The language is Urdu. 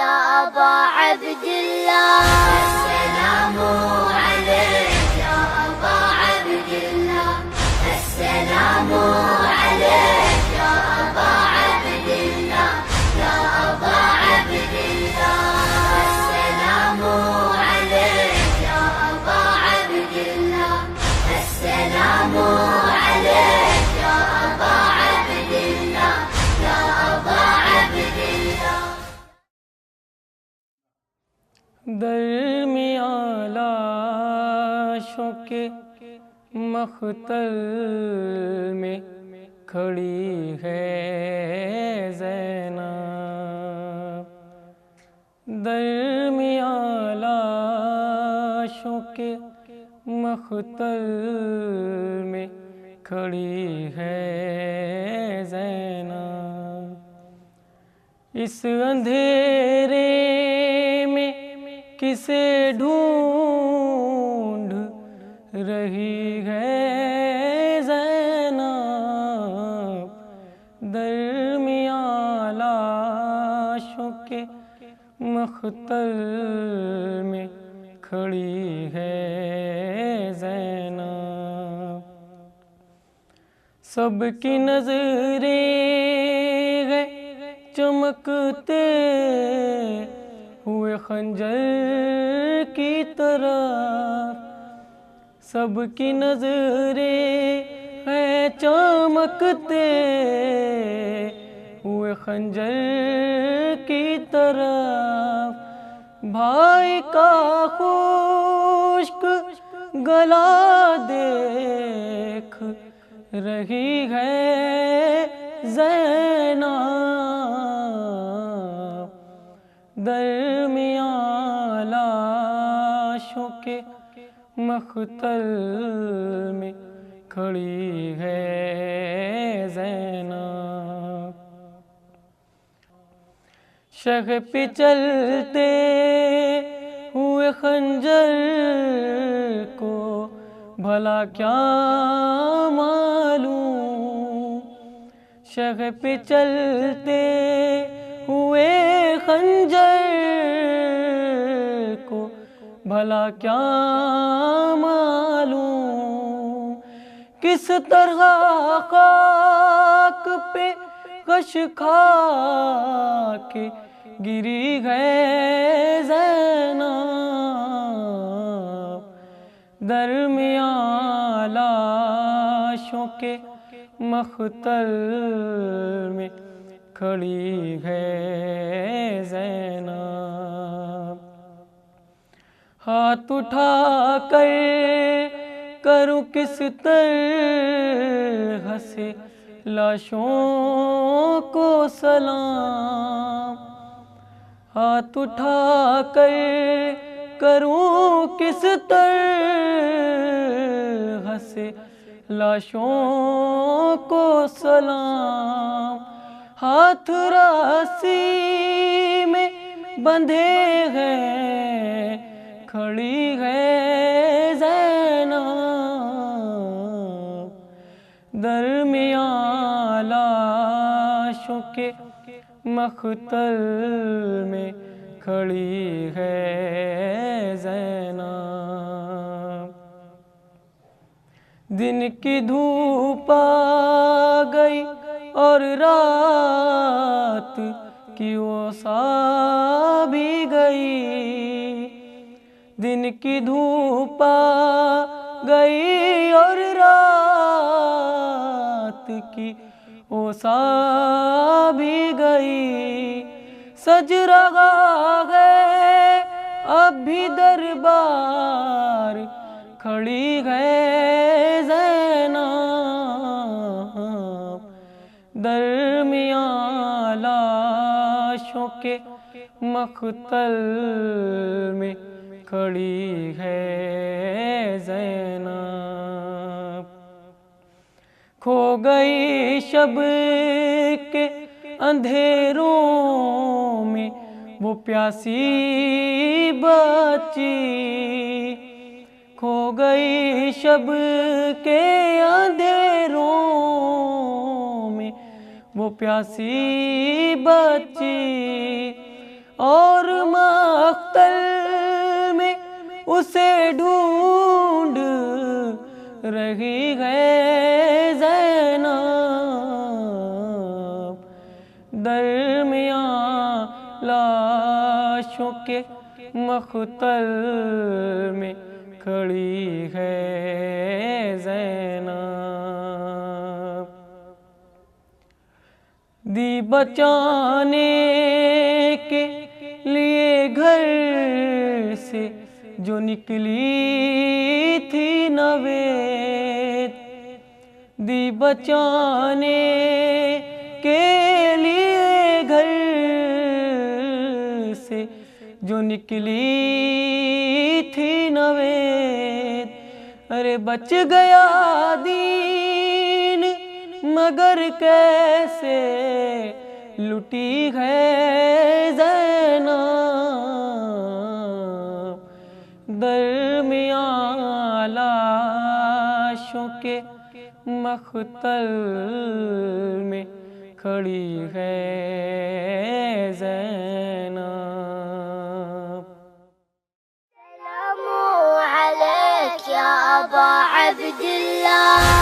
يا أبا عبد الله. السلام عليك يا أبا عبد الله. السلام عليك يا أبا عبد الله. يا أبا عبد الله. السلام عليك يا أبا عبد الله. السلام عليك يا أبا عبد الله. يا أبا عبد الله. درمیان لاشوں کے مختل میں کھڑی ہے زینب. درمیان لاشوں کے مختل میں کھڑی ہے زینب. اس اندھیرے میں کسے ڈھونڈ رہی ہے زینب. درمیان لاشوں کے مختل میں کھڑی ہے زینب. سب کی نظریں ہیں چمکتے ہوئے خنجر کی طرح. سب کی نظریں ہیں چمکتے ہوئے خنجر کی طرح. بھائی کا خشک گلا دیکھ رہی ہے زینب. درمیان لاشوں کے مختل میں کھڑی ہے زینب. شہ پہ چلتے ہوئے خنجر کو بھلا کیا معلوم. شہ پہ چلتے ہوئے خنجر کو بھلا کیا معلوم. کس طرح خاک پہ غش کھا کے گری ہے زینب. درمیان لاشوں کے مختل میں کھڑی ہے زینب. ہاتھ اٹھا کر کروں کس طرح سے لاشوں کو سلام. ہاتھ اٹھا کر کروں کس طرح سے لاشوں کو سلام. ہاتھ رسی میں بندھے ہیں کھڑی ہے زینب. درمیان لاشوں کے مختل میں کھڑی ہے زینب. دن کی دھوپ آ گئی اور رات کی وسع بھی گئی. دن کی دھوپ آ گئی اور رات کی وسع بھی گئی. سج رہا ہے اب بھی دربار کھڑی ہے زینب. درمیان لاشوں کے مختل میں کھڑی ہے زینب. کھو گئی شب کے اندھیروں میں وہ پیاسی بچی. کھو گئی شب کے اندھیروں میں وہ پیاسی بچی. اور مقتل میں اسے ڈھونڈ رہی ہے زینب، درمیان لاشوں کے مقتل میں کھڑی ہے زینب، دی بچانے کے لیے گھر سے جو نکلی تھی نوید، دی بچانے کے لیے گھر سے جو نکلی تھی نوید، ارے بچ گیا دین مگر کیسے لٹی ہے زینب، درمیان لاشوں کے مقتل میں کھڑی ہے زینب۔ سلام عليك يا أبا عبد الله